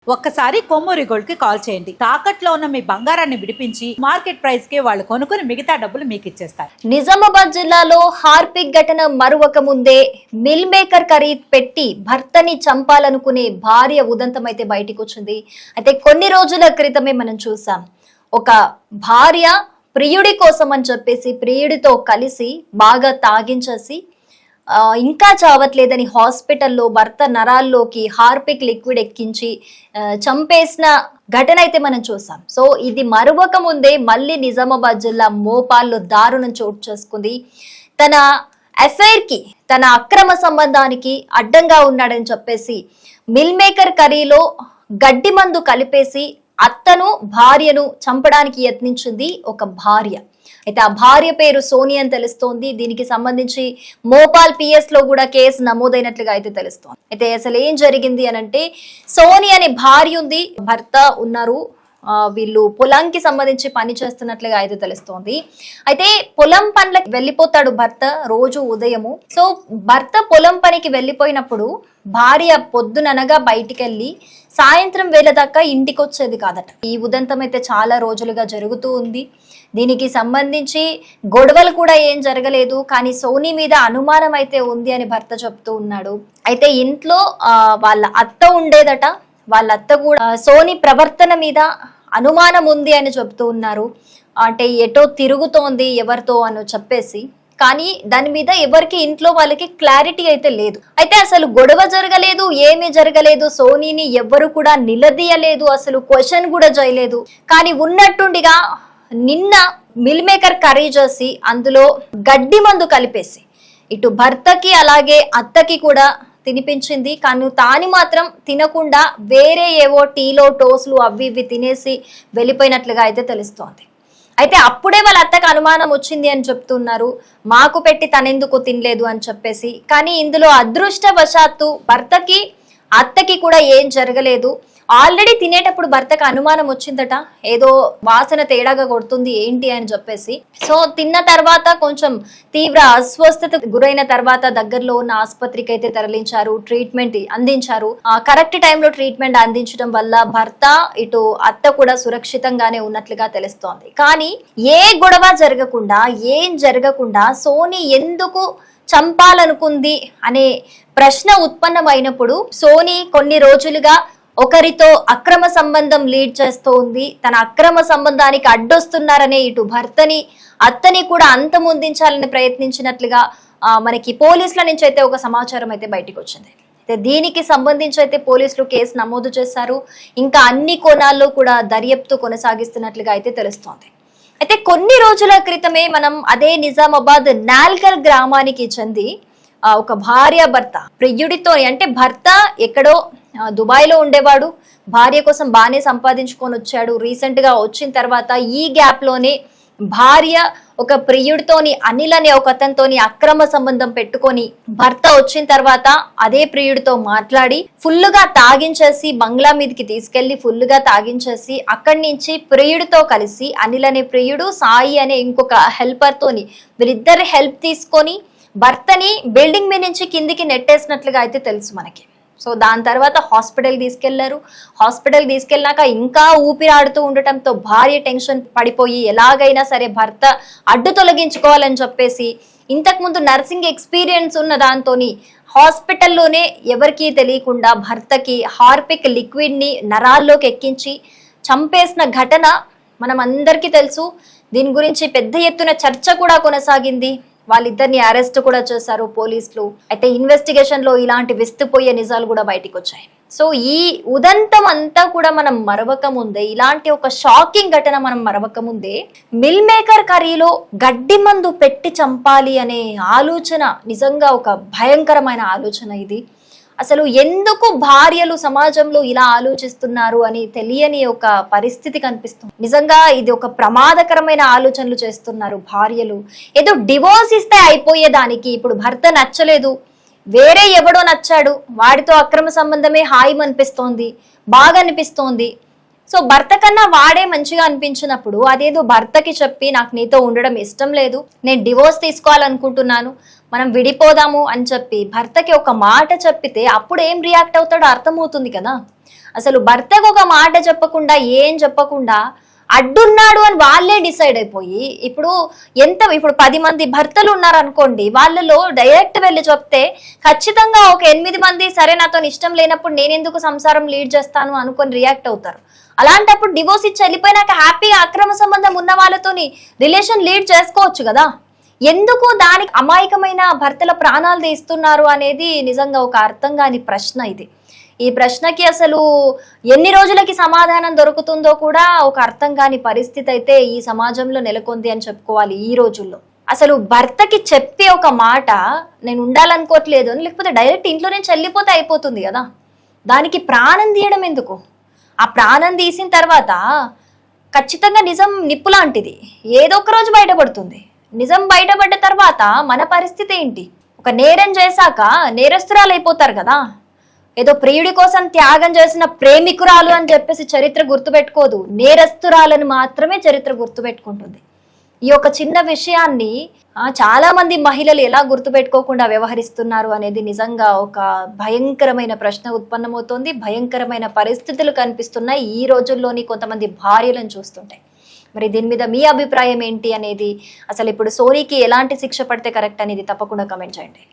ఒక్కసారి కొమ్మూరి గోల్డ్ కి కాల్ చేయండి. తాకట్లో ఉన్న మీ బంగారాన్ని విడిపించి మార్కెట్ ప్రైస్ కి వాళ్ళు కొనుక్కుని మిగతా డబ్బులు మీకు ఇచ్చేస్తారు. నిజామాబాద్ జిల్లాలో హార్పిక్ ఘటన మరువక ముందే మిల్ మేకర్ ఖరీదు పెట్టి భర్తని చంపాలనుకునే భార్య ఉదంతం అయితే బయటికి వచ్చింది. అయితే కొన్ని రోజుల క్రితమే మనం చూసాం, ఒక భార్య ప్రియుడి కోసం అని చెప్పేసి ప్రియుడితో కలిసి బాగా తాగించేసి ఇంకా చావట్లేదని హాస్పిటల్లో భర్త నరాల్లోకి హార్పిక్ లిక్విడ్ ఎక్కించి చంపేసిన ఘటన అయితే మనం చూసాం. సో ఇది మరువక ముందే మళ్ళీ నిజామాబాద్ జిల్లా మోపాల్లో దారుణం చోటు చేసుకుంది. తన అఫైర్ కి, తన అక్రమ సంబంధానికి అడ్డంగా ఉన్నాడని చెప్పేసి మిల్ మేకర్ కర్రీలో గడ్డి మందు కలిపేసి అత్తను భార్యను చంపడానికి యత్నించింది ఒక భార్య. అయితే ఆ భార్య పేరు సోని అని తెలుస్తోంది. దీనికి సంబంధించి మోపాల్ పిఎస్ లో కూడా కేసు నమోదైనట్లుగా అయితే తెలుస్తోంది. అయితే అసలు ఏం జరిగింది అనంటే, సోని అనే భార్య ఉంది, భర్త ఉన్నారు. వీళ్ళు పొలంకి సంబంధించి పని చేస్తున్నట్లుగా అయితే తెలుస్తోంది. అయితే పొలం పనులకి వెళ్ళిపోతాడు భర్త రోజు ఉదయము. సో భర్త పొలం పనికి వెళ్ళిపోయినప్పుడు భార్య పొద్దుననగా బయటికి వెళ్ళి సాయంత్రం వేళ దాకా ఇంటికి వచ్చేది కాదట. ఈ ఉదంతం అయితే చాలా రోజులుగా జరుగుతూ ఉంది. దీనికి సంబంధించి గొడవలు కూడా ఏం జరగలేదు, కానీ సోని మీద అనుమానం అయితే ఉంది అని భర్త చెప్తూ ఉన్నాడు. అయితే ఇంట్లో వాళ్ళ అత్త ఉండేదట. వాళ్ళ అత్త కూడా సోని ప్రవర్తన మీద అనుమానం ఉంది అని చెప్తూ ఉన్నారు. అంటే ఎటో తిరుగుతోంది ఎవరితో అని చెప్పేసి, కానీ దాని మీద ఎవరికి ఇంట్లో వాళ్ళకి క్లారిటీ అయితే లేదు. అయితే అసలు గొడవ జరగలేదు, ఏమీ జరగలేదు, సోనీని ఎవ్వరు కూడా నిలదీయలేదు, అసలు క్వశ్చన్ కూడా చేయలేదు. కానీ ఉన్నట్టుండిగా నిన్న మిల్ మేకర్ కర్రీ చేసి అందులో గడ్డి మందు కలిపేసి ఇటు భర్తకి అలాగే అత్తకి కూడా తినిపించింది. కానీ తాని మాత్రం తినకుండా వేరే ఏవో టీలో టోస్లు అవి ఇవి తినేసి వెళ్ళిపోయినట్లుగా అయితే తెలుస్తోంది. అయితే అప్పుడే వాళ్ళ అత్తకు అనుమానం వచ్చింది అని చెప్తున్నారు, మాకు పెట్టి తనెందుకు తినలేదు అని చెప్పేసి. కానీ ఇందులో అదృష్టవశాత్తు భర్తకి అత్తకి కూడా ఏం జరగలేదు. ఆల్రెడీ తినేటప్పుడు భర్తకు అనుమానం వచ్చిందట, ఏదో వాసన తేడాగా కొడుతుంది ఏంటి అని చెప్పేసి. సో తిన్న తర్వాత కొంచెం తీవ్ర అస్వస్థత గురైన తర్వాత దగ్గరలో ఉన్న ఆసుపత్రికి అయితే తరలించారు, ట్రీట్మెంట్ అందించారు. కరెక్ట్ టైంలో ట్రీట్మెంట్ అందించడం వల్ల భర్త ఇటు అత్త కూడా సురక్షితంగానే ఉన్నట్లుగా తెలుస్తోంది. కానీ ఏ గొడవ జరగకుండా, ఏం జరగకుండా సోని ఎందుకు చంపాలనుకుంది అనే ప్రశ్న ఉత్పన్నమైనప్పుడు సోని కొన్ని రోజులుగా ఒకరితో అక్రమ సంబంధం లీడ్ చేస్తూ ఉంది. తన అక్రమ సంబంధానికి అడ్డొస్తున్నారనే ఇటు భర్తని అత్తని కూడా అంతమొందించాలని ప్రయత్నించినట్లుగా మనకి పోలీసుల నుంచి అయితే ఒక సమాచారం అయితే బయటకు వచ్చింది. అయితే దీనికి సంబంధించి అయితే పోలీసులు కేసు నమోదు చేశారు. ఇంకా అన్ని కోణాల్లో కూడా దర్యాప్తు కొనసాగిస్తున్నట్లుగా అయితే తెలుస్తోంది. అయితే కొన్ని రోజుల క్రితమే మనం అదే నిజామాబాద్ నాల్గల్ గ్రామానికి చెంది ఒక భార్య భర్త ప్రియుడితో, అంటే భర్త ఎక్కడో దుబాయ్ లో ఉండేవాడు, భార్య కోసం బాగానే సంపాదించుకొని వచ్చాడు. రీసెంట్ గా వచ్చిన తర్వాత ఈ గ్యాప్ లోనే భార్య ఒక ప్రియుడితోని, అనిల్ అనే ఒక అతనితోని అక్రమ సంబంధం పెట్టుకొని భర్త వచ్చిన తర్వాత అదే ప్రియుడితో మాట్లాడి ఫుల్లుగా తాగించేసి బంగ్లా మీదకి తీసుకెళ్లి ఫుల్లుగా తాగించేసి అక్కడి నుంచి ప్రియుడితో కలిసి అనిల్ అనే ప్రియుడు, సాయి అనే ఇంకొక హెల్పర్ తోని వీళ్ళిద్దరి హెల్ప్ తీసుకొని భర్తని బిల్డింగ్ మీద నుంచి కిందికి నెట్టేసినట్లుగా అయితే తెలుసు మనకి. సో దాని తర్వాత హాస్పిటల్ తీసుకెళ్లారు. హాస్పిటల్ తీసుకెళ్ళాక ఇంకా ఊపిరాడుతూ ఉండటంతో భార్య టెన్షన్ పడిపోయి ఎలాగైనా సరే భర్త అడ్డు తొలగించుకోవాలని చెప్పేసి ఇంతకుముందు నర్సింగ్ ఎక్స్పీరియన్స్ ఉన్న దాంతోని హాస్పిటల్లోనే ఎవరికీ తెలియకుండా భర్తకి హార్పిక్ లిక్విడ్ ని నరాల్లోకి ఎక్కించి చంపేసిన ఘటన మనం అందరికీ తెలుసు. దీని గురించి పెద్ద ఎత్తున చర్చ కూడా కొనసాగింది. వాళ్ళిద్దరిని అరెస్ట్ కూడా చేశారు పోలీసులు. అయితే ఇన్వెస్టిగేషన్ లో ఇలాంటి విస్తుపోయే నిజాలు కూడా బయటకు వచ్చాయి. సో ఈ ఉదంతం అంతా కూడా మనం మరవక ముందే, ఇలాంటి ఒక షాకింగ్ ఘటన మనం మరవక ముందే మిల్ మేకర్ కర్రీలో గడ్డి మందు పెట్టి చంపాలి అనే ఆలోచన నిజంగా ఒక భయంకరమైన ఆలోచన. ఇది అసలు ఎందుకు భార్యలు సమాజంలో ఇలా ఆలోచిస్తున్నారు అని తెలియని ఒక పరిస్థితి కనిపిస్తుంది. నిజంగా ఇది ఒక ప్రమాదకరమైన ఆలోచనలు చేస్తున్నారు భార్యలు. ఏదో డివోర్స్ ఇస్తే అయిపోయేదానికి ఇప్పుడు భర్త నచ్చలేదు, వేరే ఎవడో నచ్చాడు, వాడితో అక్రమ సంబంధమే హాయి అనిపిస్తోంది, బాగా అనిపిస్తోంది. సో భర్త కన్నా వాడే మంచిగా అనిపించినప్పుడు అదేదో భర్తకి చెప్పి నాకు నీతో ఉండడం ఇష్టం లేదు, నేను డివోర్స్ తీసుకోవాలనుకుంటున్నాను, మనం విడిపోదాము అని చెప్పి భర్తకి ఒక మాట చెప్పితే అప్పుడు ఏం రియాక్ట్ అవుతాడో అర్థమవుతుంది కదా. అసలు భర్తకు ఒక మాట చెప్పకుండా ఏం చెప్పకుండా అడ్డున్నాడు అని వాళ్ళే డిసైడ్ అయిపోయి ఇప్పుడు 10 మంది భర్తలు ఉన్నారు అనుకోండి, వాళ్ళలో డైరెక్ట్ వెళ్ళి చెప్తే ఖచ్చితంగా ఒక 8 మంది సరే నాతో ఇష్టం లేనప్పుడు నేను ఎందుకు సంసారం లీడ్ చేస్తాను అనుకొని రియాక్ట్ అవుతారు. అలాంటప్పుడు డివోర్స్ ఇచ్చి వెళ్ళిపోయినాక హ్యాపీగా అక్రమ సంబంధం ఉన్న వాళ్ళతోని రిలేషన్ లీడ్ చేసుకోవచ్చు కదా. ఎందుకు దానికి అమాయకమైన భర్తల ప్రాణాలు తీస్తున్నారు అనేది నిజంగా ఒక అర్థం కాని ప్రశ్న ఇది. ఈ ప్రశ్నకి అసలు ఎన్ని రోజులకి సమాధానం దొరుకుతుందో కూడా ఒక అర్థం కాని పరిస్థితి అయితే ఈ సమాజంలో నెలకొంది అని చెప్పుకోవాలి ఈ రోజుల్లో. అసలు భర్తకి చెప్పి ఒక మాట నేను ఉండాలనుకోవట్లేదు అని, లేకపోతే డైరెక్ట్ ఇంట్లో నుంచి వెళ్ళిపోతే అయిపోతుంది కదా, దానికి ప్రాణం తీయడం ఎందుకు? ఆ ప్రాణం తీసిన తర్వాత ఖచ్చితంగా నిజం నిప్పు లాంటిది, ఏదో ఒక రోజు బయటపడుతుంది. నిజం బయటపడ్డ తర్వాత మన పరిస్థితి ఏంటి? ఒక నేరం చేశాక నేరస్తురాలు అయిపోతారు కదా. ఏదో ప్రియుడి కోసం త్యాగం చేసిన ప్రేమికురాలు అని చెప్పేసి చరిత్ర గుర్తుపెట్టుకోదు, నేరస్తురాలను మాత్రమే చరిత్ర గుర్తుపెట్టుకుంటుంది. ఈ ఒక చిన్న విషయాన్ని చాలా మంది మహిళలు ఎలా గుర్తుపెట్టుకోకుండా వ్యవహరిస్తున్నారు అనేది నిజంగా ఒక భయంకరమైన ప్రశ్న ఉత్పన్నమవుతోంది. భయంకరమైన పరిస్థితులు కనిపిస్తున్నాయి ఈ రోజుల్లోని కొంతమంది భార్యలను చూస్తుంటే. మరి దీని మీద మీ అభిప్రాయం ఏంటి అనేది, అసలు ఇప్పుడు సోనీకి ఎలాంటి శిక్ష పడితే కరెక్ట్ అనేది తప్పకుండా కమెంట్ చేయండి.